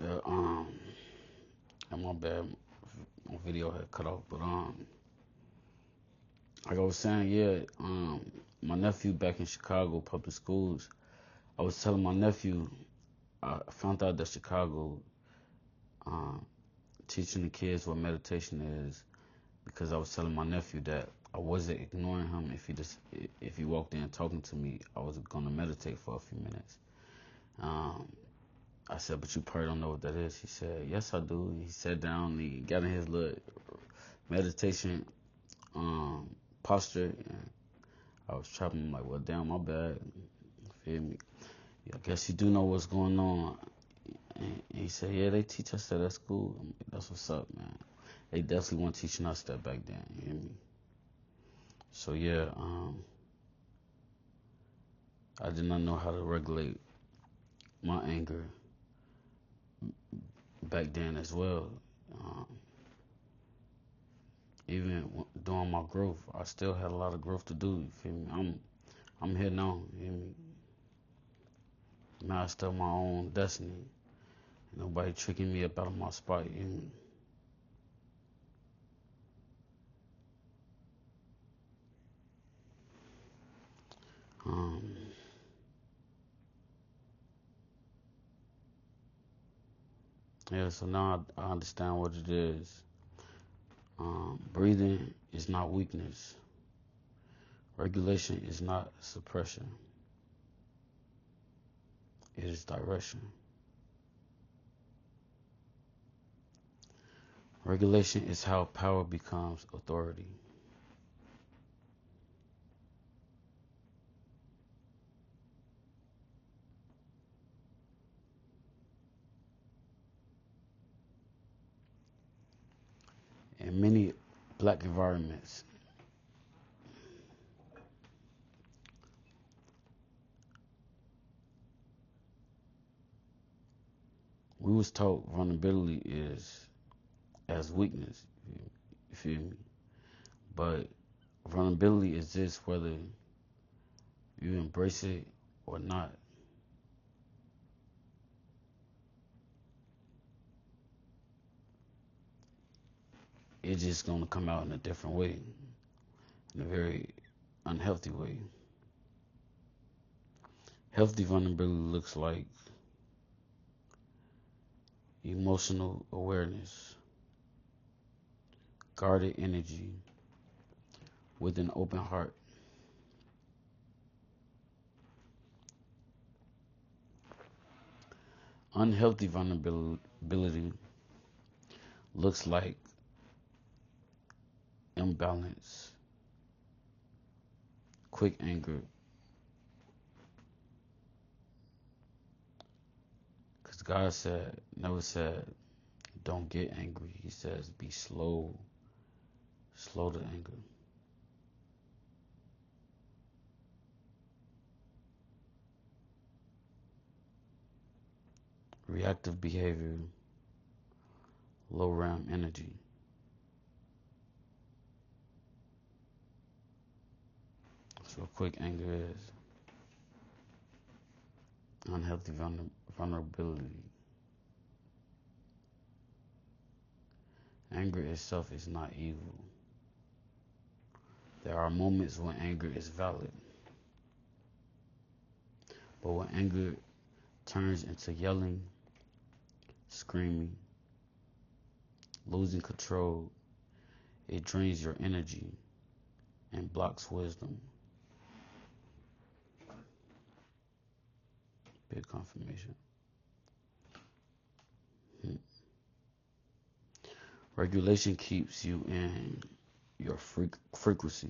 Yeah, and my bad, my video had cut off, but like I was saying, yeah, my nephew back in Chicago public schools. I was telling my nephew, I found out that Chicago, um, teaching the kids what meditation is, because I was telling my nephew that I wasn't ignoring him if he walked in talking to me, I was gonna meditate for a few minutes. Um, I said, but you probably don't know what that is. He said, yes, I do. He sat down, he got in his little meditation um, posture, and I was trapping him like, well, damn, my bad. Feel me? Yeah, I guess you do know what's going on. And he said, yeah, they teach us that at school. I'm like, that's what's up, man. They definitely weren't teaching us that back then. You hear me? So yeah, I did not know how to regulate my anger back then as well. Um, Even during my growth, I still had a lot of growth to do. You feel me? I'm here now. You hear me? Master my own destiny. Nobody tricking me up out of my spot. You hear me? Um, yeah. So now I understand what it is. Breathing is not weakness. Regulation is not suppression. It is direction. Regulation is how power becomes authority. In many black environments, we was taught vulnerability is as weakness. You feel me? But vulnerability exists whether you embrace it or not. It's just gonna come out in a different way, in a very unhealthy way. Healthy vulnerability looks like emotional awareness, guarded energy with an open heart. Unhealthy vulnerability looks like imbalance, quick anger, because God never said, don't get angry. He says, be slow to anger. Reactive behavior, low RAM energy. So quick anger is unhealthy vulnerability. Anger itself is not evil. There are moments when anger is valid, but when anger turns into yelling, screaming, losing control, it drains your energy and blocks wisdom. Big confirmation. Hmm. Regulation keeps you in your frequency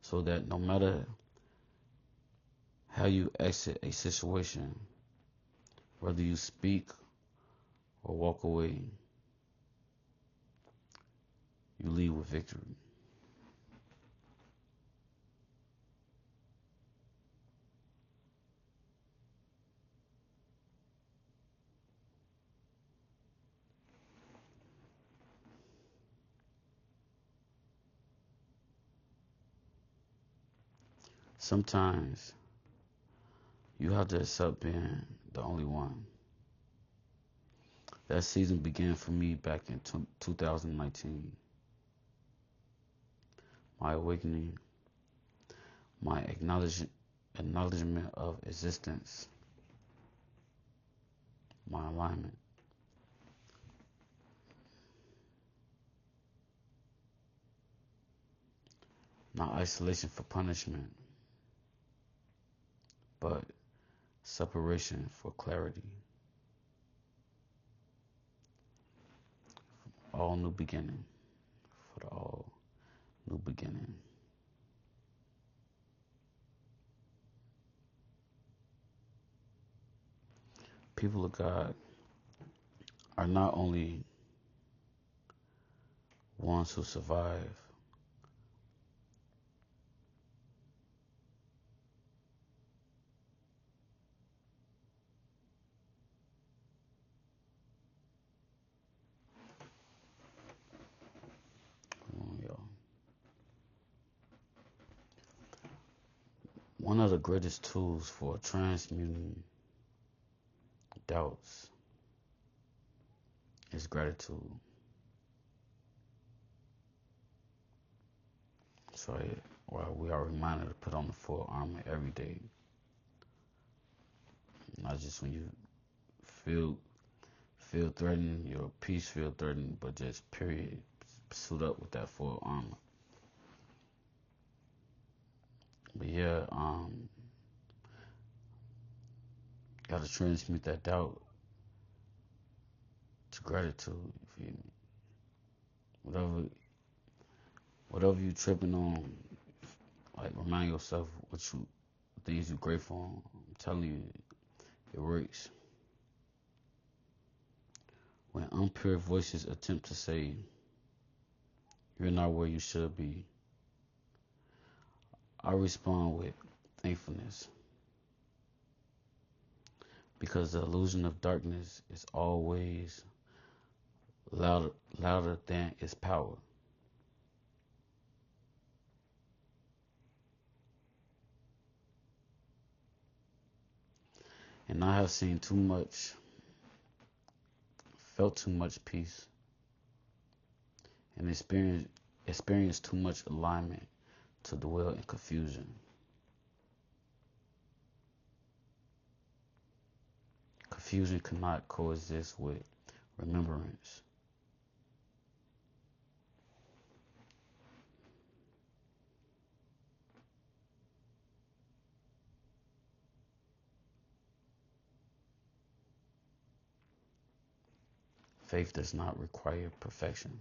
so that no matter how you exit a situation, whether you speak or walk away, you leave with victory. Sometimes you have to accept being the only one. That season began for me back in 2019. My awakening, my acknowledgement of existence, my alignment. Not isolation for punishment, but separation for clarity. All new beginning, for the all new beginning. People of God are not only ones who survive, one of the greatest tools for transmuting doubts is gratitude. So while we are reminded to put on the full armor every day, not just when you feel threatened, your peace feel threatened, but just period, suit up with that full armor. But yeah, gotta transmute that doubt to gratitude. If you, whatever you tripping on, like remind yourself things you're grateful on. I'm telling you, it works. When impure voices attempt to say you're not where you should be, I respond with thankfulness. Because the illusion of darkness is always louder than its power. And I have seen too much, felt too much peace, and experienced too much alignment to dwell in confusion. Confusion cannot coexist with remembrance. Faith does not require perfection.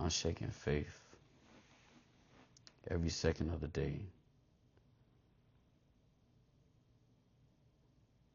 Unshaken faith every second of the day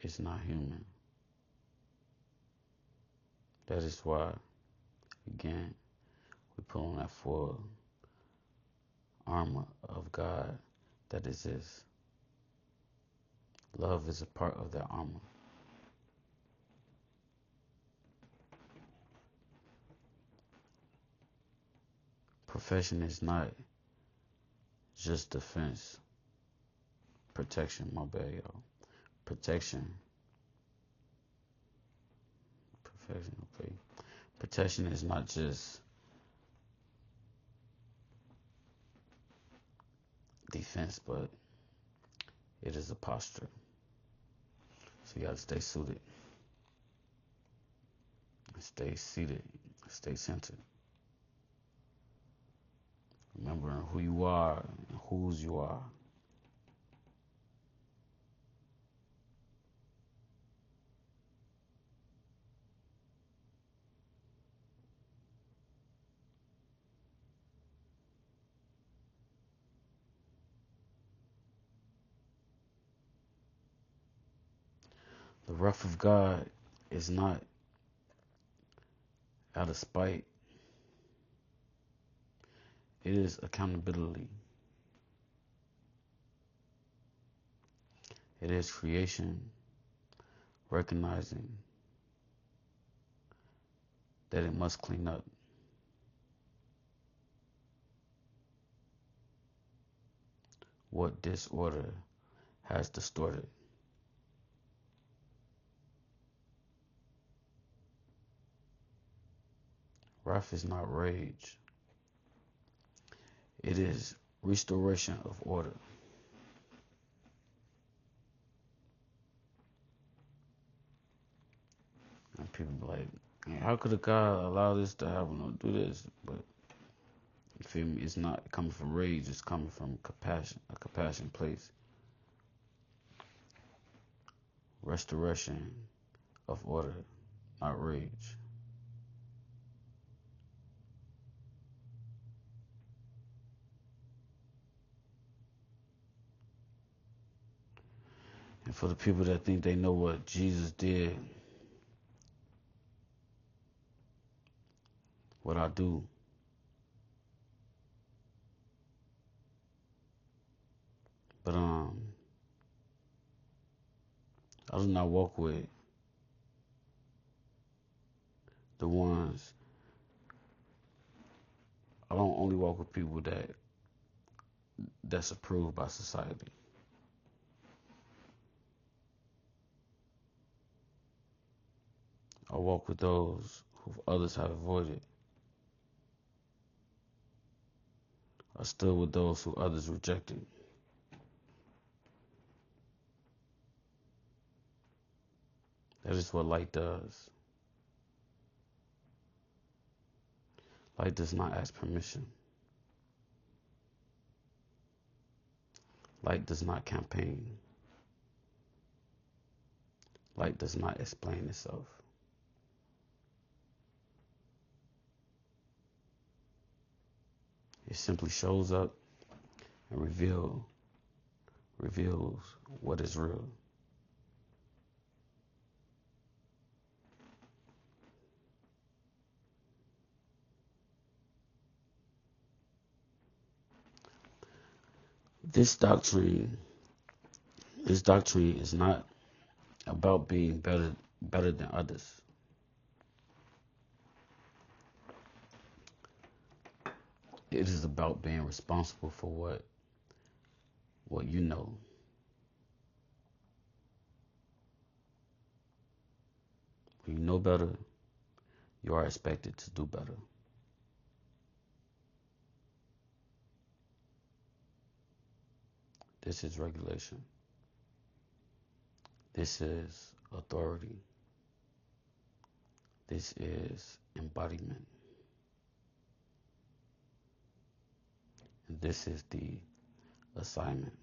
is not human. That is why, again, we put on that full armor of God that exists. Love is a part of that armor. Profession is not just defense. Protection, my bad, y'all. Protection. Perfection, okay. Protection is not just defense, but it is a posture. So you gotta stay suited, stay seated, stay centered. Remembering who you are and whose you are. The wrath of God is not out of spite. It is accountability. It is creation recognizing that it must clean up. What disorder has distorted. Wrath is not rage. It is restoration of order. And people be like, "Man, how could a God allow this to happen or do this?" But you feel me? It's not coming from rage. It's coming from compassion, a compassion place. Restoration of order, not rage. And for the people that think they know what Jesus did, what I do, but I do not walk with the ones. I don't only walk with people that's approved by society. I walk with those who others have avoided. I stood with those who others rejected. That is what light does. Light does not ask permission. Light does not campaign. Light does not explain itself. It simply shows up and reveals what is real. This doctrine is not about being better than others. It is about being responsible for what you know. When you know better, you are expected to do better. This is regulation. This is authority. This is embodiment. And this is the assignment.